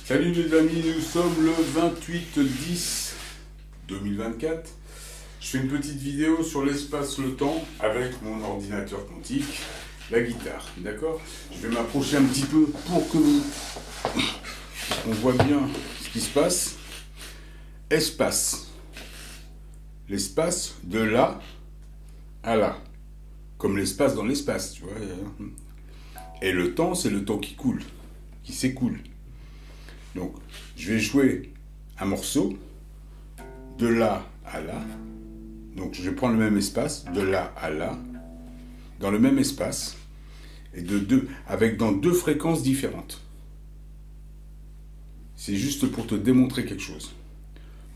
Salut les amis, nous sommes le 28/10/2024. Je fais une petite vidéo sur l'espace-le-temps avec mon ordinateur quantique, la guitare, d'accord? Je vais m'approcher un petit peu pour que on voit bien ce qui se passe. Espace. L'espace de là à là. Comme l'espace dans l'espace, tu vois. Et le temps, c'est le temps qui coule, qui s'écoule. Donc, je vais jouer un morceau de là à là. Donc, je vais prendre le même espace, de là à là, dans le même espace, et avec dans deux fréquences différentes. C'est juste pour te démontrer quelque chose.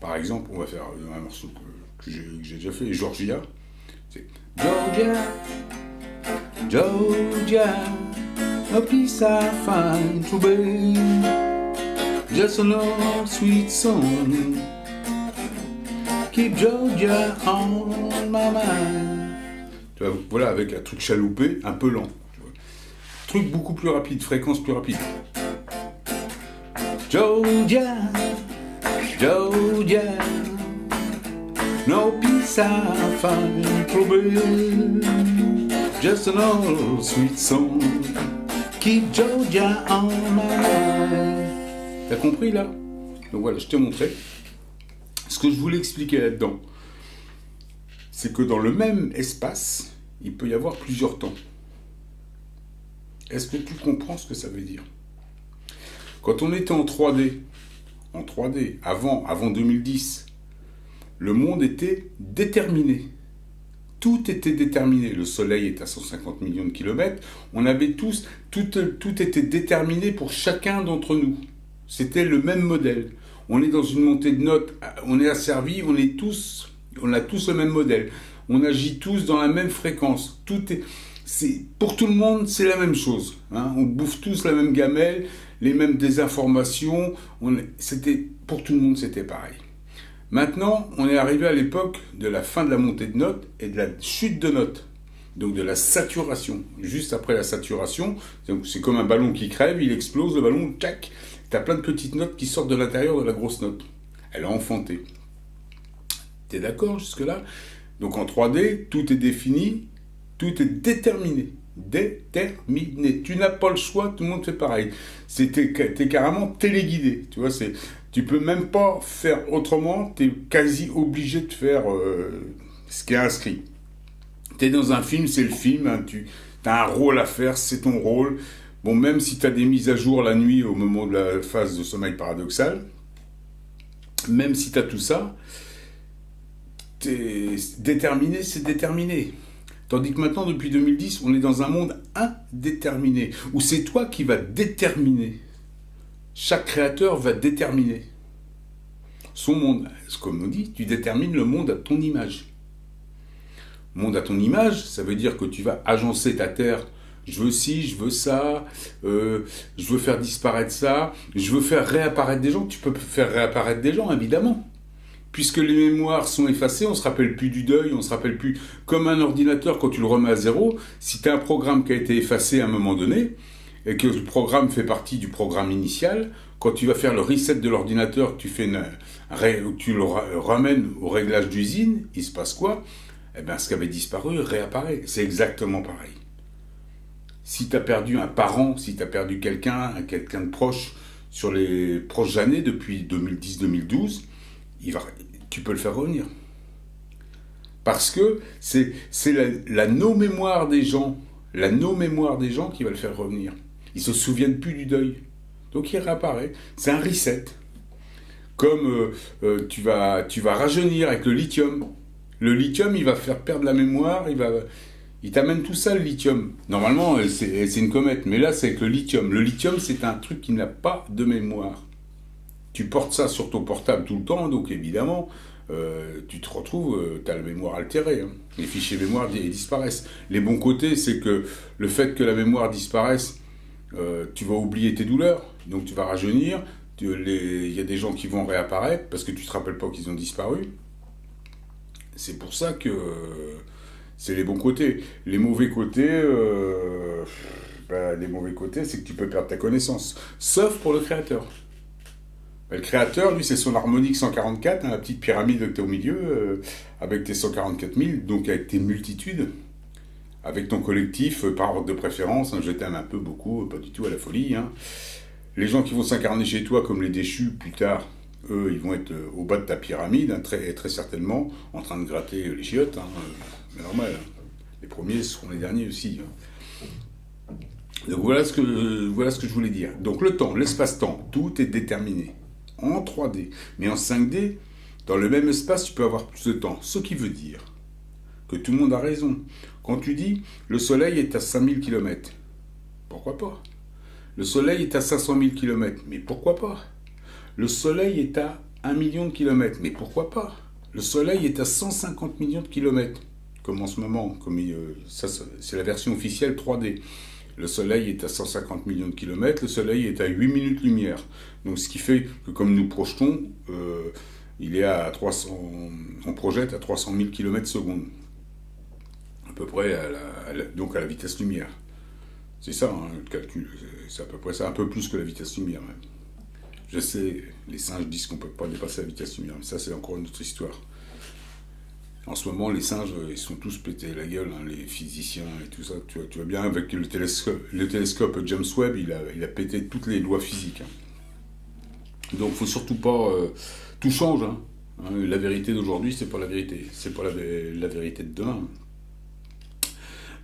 Par exemple, on va faire un morceau que j'ai déjà fait, Georgia. C'est Georgia, Georgia, a piece I find to be. Just an old sweet song. Keep Georgia on my mind. Tu vois, voilà, avec un truc chaloupé, un peu lent. Tu vois. Truc beaucoup plus rapide, fréquence plus rapide. Georgia, Georgia, no peace I find trouble. Just an old sweet song. Keep Georgia on my mind. T'as compris là? Donc voilà, je t'ai montré. Ce que je voulais expliquer là-dedans, c'est que dans le même espace, il peut y avoir plusieurs temps. Est-ce que tu comprends ce que ça veut dire? Quand on était en 3D, avant 2010, le monde était déterminé. Tout était déterminé. Le soleil est à 150 millions de kilomètres. On avait tout était déterminé pour chacun d'entre nous. C'était le même modèle. On est dans une montée de notes, on est asservi, on a tous le même modèle. On agit tous dans la même fréquence. Pour tout le monde, c'est la même chose. Hein. On bouffe tous la même gamelle, les mêmes désinformations. Pour tout le monde, c'était pareil. Maintenant, on est arrivé à l'époque de la fin de la montée de notes et de la chute de notes. Donc de la saturation. Juste après la saturation, c'est comme un ballon qui crève, il explose, le ballon, tchac. T'as plein de petites notes qui sortent de l'intérieur de la grosse note. Elle a enfanté. T'es d'accord jusque-là? Donc en 3D, tout est défini, tout est déterminé. Déterminé. Tu n'as pas le choix, tout le monde fait pareil. T'es carrément téléguidé. Tu vois, tu peux même pas faire autrement, t'es quasi obligé de faire ce qui est inscrit. T'es dans un film, c'est le film, hein, t'as un rôle à faire, c'est ton rôle. Bon, même si tu as des mises à jour la nuit au moment de la phase de sommeil paradoxal, même si tu as tout ça, déterminé, c'est déterminé. Tandis que maintenant, depuis 2010, on est dans un monde indéterminé, où c'est toi qui vas déterminer. Chaque créateur va déterminer son monde. Comme on dit, tu détermines le monde à ton image. Monde à ton image, ça veut dire que tu vas agencer ta terre. Je veux ci, je veux ça, je veux faire disparaître ça, je veux faire réapparaître des gens. Tu peux faire réapparaître des gens, évidemment. Puisque les mémoires sont effacées, on ne se rappelle plus du deuil, on ne se rappelle plus. Comme un ordinateur, quand tu le remets à zéro, si tu as un programme qui a été effacé à un moment donné, et que le programme fait partie du programme initial, quand tu vas faire le reset de l'ordinateur, tu le ramènes au réglage d'usine, il se passe quoi? Eh bien, ce qui avait disparu réapparaît. C'est exactement pareil. Si tu as perdu un parent, si tu as perdu quelqu'un de proche sur les proches années, depuis 2010-2012, tu peux le faire revenir. Parce que c'est la no-mémoire des gens, qui va le faire revenir. Ils ne se souviennent plus du deuil. Donc il réapparaît. C'est un reset. Comme tu vas rajeunir avec le lithium. Le lithium, il va faire perdre la mémoire, il t'amène tout ça, le lithium. Normalement, c'est une comète, mais là, c'est avec le lithium. Le lithium, c'est un truc qui n'a pas de mémoire. Tu portes ça sur ton portable tout le temps, donc évidemment, tu te retrouves, tu as la mémoire altérée. Hein. Les fichiers mémoire disparaissent. Les bons côtés, c'est que le fait que la mémoire disparaisse, tu vas oublier tes douleurs, donc tu vas rajeunir. Il y a des gens qui vont réapparaître parce que tu ne te rappelles pas qu'ils ont disparu. C'est pour ça que c'est les bons côtés. Les mauvais côtés, c'est que tu peux perdre ta connaissance. Sauf pour le créateur. Le créateur, lui, c'est son harmonique 144, hein, la petite pyramide que tu as au milieu, avec tes 144 000, donc avec tes multitudes, avec ton collectif, par ordre de préférence, hein, je t'aime un peu, beaucoup, pas du tout à la folie. Hein. Les gens qui vont s'incarner chez toi, comme les déchus, plus tard, eux, ils vont être au bas de ta pyramide, hein, très, très certainement, en train de gratter les chiottes, hein, c'est normal. Hein. Les premiers seront les derniers aussi. Hein. Donc voilà ce que je voulais dire. Donc le temps, l'espace-temps, tout est déterminé. En 3D. Mais en 5D, dans le même espace, tu peux avoir plus de temps. Ce qui veut dire que tout le monde a raison. Quand tu dis le Soleil est à 5000 km, pourquoi pas? Le Soleil est à 500 000 km, mais pourquoi pas? Le Soleil est à 1 million de kilomètres, mais pourquoi pas? Le Soleil est à 150 millions de kilomètres, comme en ce moment, ça, c'est la version officielle 3D. Le Soleil est à 150 millions de kilomètres, le Soleil est à 8 minutes lumière. Donc ce qui fait que comme nous projetons, il est à 300, on projette à 300 000 km secondes. À peu près donc à la vitesse lumière. C'est ça, hein, le calcul. C'est à peu près ça, un peu plus que la vitesse lumière même. Je sais, les singes disent qu'on ne peut pas dépasser la vitesse lumière, mais ça c'est encore une autre histoire. En ce moment, les singes, ils sont tous pétés la gueule, hein, les physiciens et tout ça. Tu vois bien, avec le télescope James Webb, il a pété toutes les lois physiques. Hein. Donc, il ne faut surtout pas... tout change. Hein. La vérité d'aujourd'hui, c'est pas la vérité. C'est pas la vérité de demain.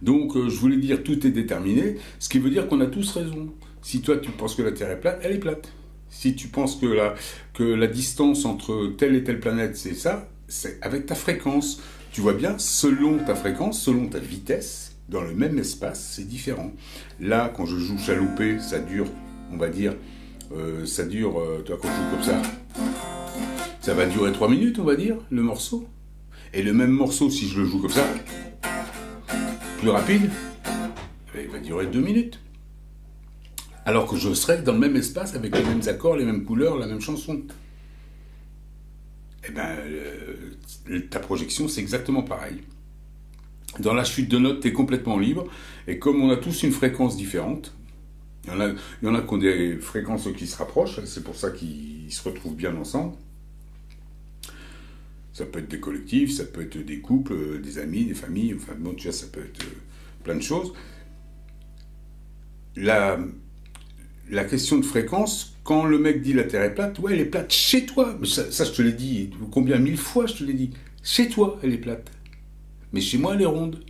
Donc, je voulais dire, tout est déterminé, ce qui veut dire qu'on a tous raison. Si toi, tu penses que la Terre est plate, elle est plate. Si tu penses que la distance entre telle et telle planète, c'est ça, c'est avec ta fréquence. Tu vois bien, selon ta fréquence, selon ta vitesse, dans le même espace, c'est différent. Là, quand je joue chaloupé, ça dure, on va dire, tu vois, quand je joue comme ça va durer 3 minutes, on va dire, le morceau. Et le même morceau, si je le joue comme ça, plus rapide, il va durer 2 minutes. Alors que je serai dans le même espace, avec les mêmes accords, les mêmes couleurs, la même chanson. Eh bien, ta projection, c'est exactement pareil. Dans la chute de notes, tu es complètement libre. Et comme on a tous une fréquence différente, il y en a qui ont des fréquences qui se rapprochent, c'est pour ça qu'ils se retrouvent bien ensemble. Ça peut être des collectifs, ça peut être des couples, des amis, des familles, enfin bon, tu vois, ça peut être plein de choses. La question de fréquence, quand le mec dit la Terre est plate, ouais, elle est plate chez toi. Ça, je te l'ai dit, combien 1000 fois je te l'ai dit. Chez toi, elle est plate. Mais chez moi, elle est ronde.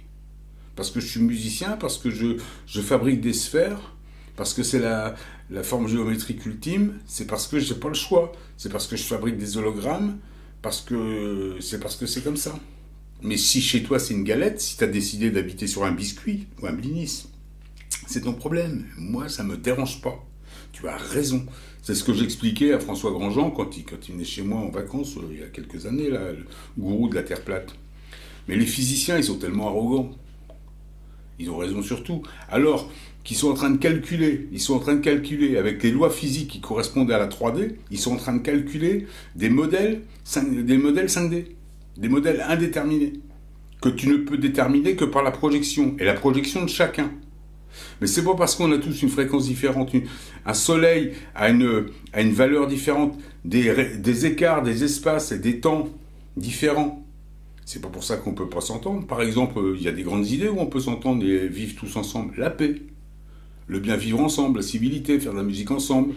Parce que je suis musicien, parce que je fabrique des sphères, parce que c'est la forme géométrique ultime, c'est parce que j'ai pas le choix. C'est parce que je fabrique des hologrammes, parce que c'est comme ça. Mais si chez toi, c'est une galette, si tu as décidé d'habiter sur un biscuit ou un blinis, c'est ton problème. Moi, ça me dérange pas. Tu as raison. C'est ce que j'expliquais à François Grandjean quand il venait chez moi en vacances il y a quelques années, là, le gourou de la Terre plate. Mais les physiciens, ils sont tellement arrogants. Ils ont raison sur tout. Alors qu'ils sont en train de calculer avec les lois physiques qui correspondent à la 3D, ils sont en train de calculer des modèles 5D, des modèles indéterminés, que tu ne peux déterminer que par la projection, et la projection de chacun. Mais c'est pas parce qu'on a tous une fréquence différente, un soleil a une valeur différente, des écarts, des espaces et des temps différents. C'est pas pour ça qu'on peut pas s'entendre. Par exemple, il y a des grandes idées où on peut s'entendre et vivre tous ensemble. La paix, le bien vivre ensemble, la civilité, faire de la musique ensemble.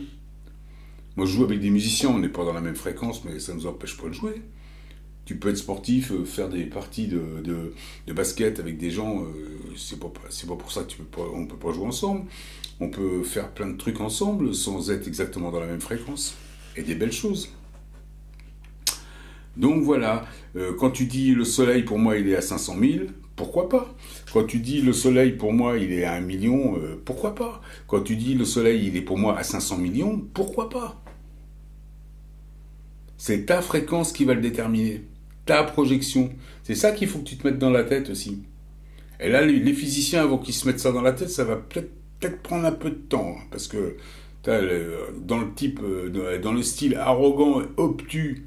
Moi, je joue avec des musiciens, on n'est pas dans la même fréquence, mais ça ne nous empêche pas de jouer. Tu peux être sportif, faire des parties de basket avec des gens, c'est pas pour ça on peut pas jouer ensemble. On peut faire plein de trucs ensemble sans être exactement dans la même fréquence. Et des belles choses. Donc voilà, quand tu dis le soleil pour moi il est à 500 000, pourquoi pas? Quand tu dis le soleil pour moi il est à 1 million, pourquoi pas? Quand tu dis le soleil il est pour moi à 500 millions, pourquoi pas? C'est ta fréquence qui va le déterminer. Ta projection. C'est ça qu'il faut que tu te mettes dans la tête aussi. Et là, les physiciens, avant qu'ils se mettent ça dans la tête, ça va peut-être prendre un peu de temps. Hein, parce que dans le style arrogant, obtus,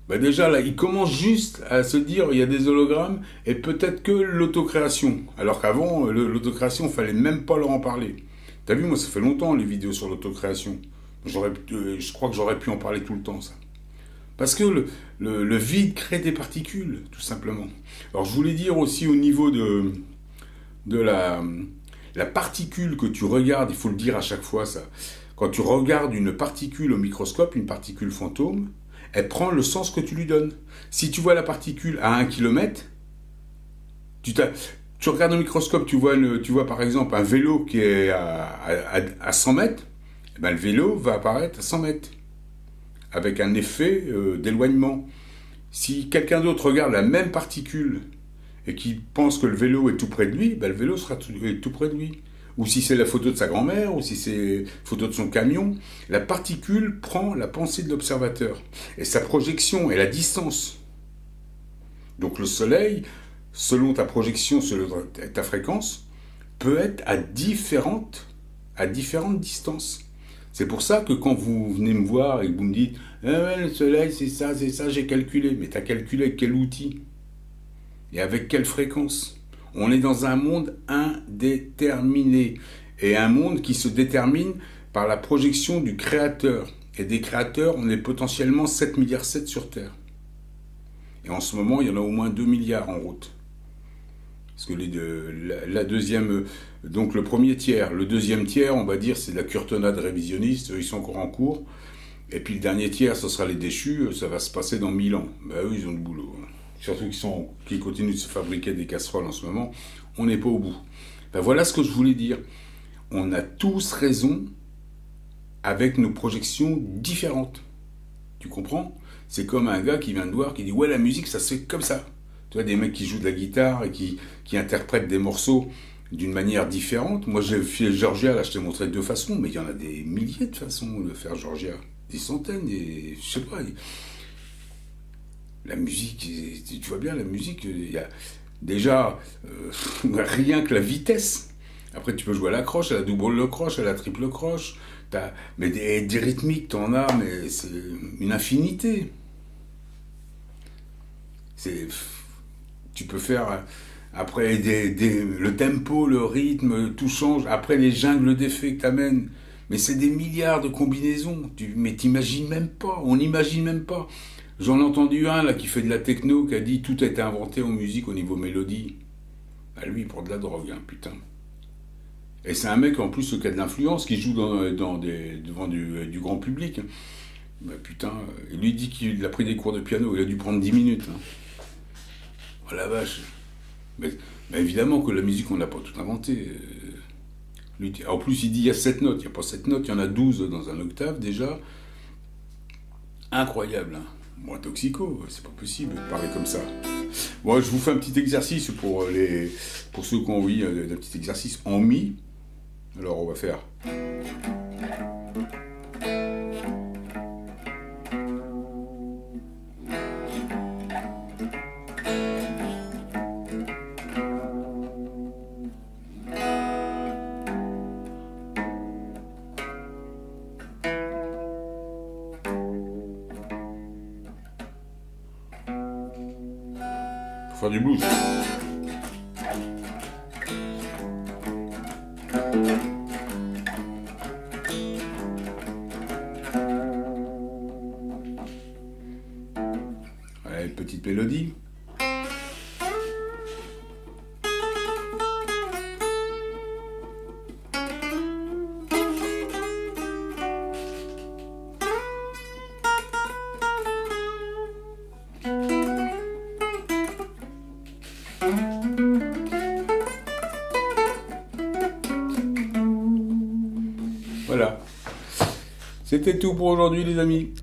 bah déjà là, ils commencent juste à se dire il y a des hologrammes et peut-être que l'autocréation. Alors qu'avant, l'autocréation, il fallait même pas leur en parler. T'as vu, moi, ça fait longtemps les vidéos sur l'autocréation. Je crois que j'aurais pu en parler tout le temps, ça. Parce que le vide crée des particules, tout simplement. Alors je voulais dire aussi au niveau de la particule que tu regardes, il faut le dire à chaque fois ça. Quand tu regardes une particule au microscope, une particule fantôme, elle prend le sens que tu lui donnes. Si tu vois la particule à 1 km, tu regardes au microscope, tu vois par exemple un vélo qui est à 100 mètres, eh ben le vélo va apparaître à 100 mètres, avec un effet d'éloignement. Si quelqu'un d'autre regarde la même particule et qui pense que le vélo est tout près de lui, ben le vélo sera tout près de lui. Ou si c'est la photo de sa grand-mère, ou si c'est la photo de son camion, la particule prend la pensée de l'observateur. Et sa projection est la distance. Donc le soleil, selon ta projection, selon ta fréquence, peut être à différentes distances. C'est pour ça que quand vous venez me voir et que vous me dites « Ah ouais, le soleil, c'est ça, j'ai calculé. » Mais tu as calculé avec quel outil? Et avec quelle fréquence? On est dans un monde indéterminé. Et un monde qui se détermine par la projection du créateur. Et des créateurs, on est potentiellement 7,7 milliards sur Terre. Et en ce moment, il y en a au moins 2 milliards en route. Parce que la deuxième, donc le premier tiers, le deuxième tiers, on va dire, c'est de la curtonnade révisionniste, ils sont encore en cours. Et puis le dernier tiers, ce sera les déchus, ça va se passer dans 1000 ans. Ben eux, ils ont le boulot. Surtout qui continuent de se fabriquer des casseroles en ce moment, on n'est pas au bout. Ben voilà ce que je voulais dire. On a tous raison avec nos projections différentes. Tu comprends? C'est comme un gars qui vient de voir, qui dit « Ouais, la musique, ça se fait comme ça ». Tu vois, des mecs qui jouent de la guitare et qui interprètent des morceaux d'une manière différente. Moi, j'ai fait Georgia, là, je t'ai montré 2 façons, mais il y en a des milliers de façons de faire Georgia. Des centaines, je sais pas. La musique, tu vois bien, la musique, il y a déjà rien que la vitesse. Après, tu peux jouer à la croche, à la double croche, à la triple croche. Mais des rythmiques, t'en as, mais c'est une infinité. Tu peux faire après le tempo, le rythme, tout change. Après les jungles d'effets que t'amènes. Mais c'est des milliards de combinaisons. Mais t'imagines même pas, on n'imagine même pas. J'en ai entendu un là qui fait de la techno, qui a dit tout a été inventé en musique au niveau mélodie. Bah lui, il prend de la drogue, hein, putain. Et c'est un mec en plus qui a de l'influence, qui joue devant du grand public. Bah putain, il lui dit qu'il a pris des cours de piano, il a dû prendre 10 minutes. Hein. Oh la vache. Mais évidemment que la musique, on n'a pas tout inventé. En plus, il dit il y a 7 notes. Il n'y a pas 7 notes, il y en a 12 dans un octave déjà. Incroyable, hein. Moi, toxico, c'est pas possible de parler comme ça. Bon, je vous fais un petit exercice pour ceux qui ont envie d'un petit exercice en mi. Alors, on va faire. Faire du blues. Allez, une petite mélodie. Voilà. C'était tout pour aujourd'hui, les amis.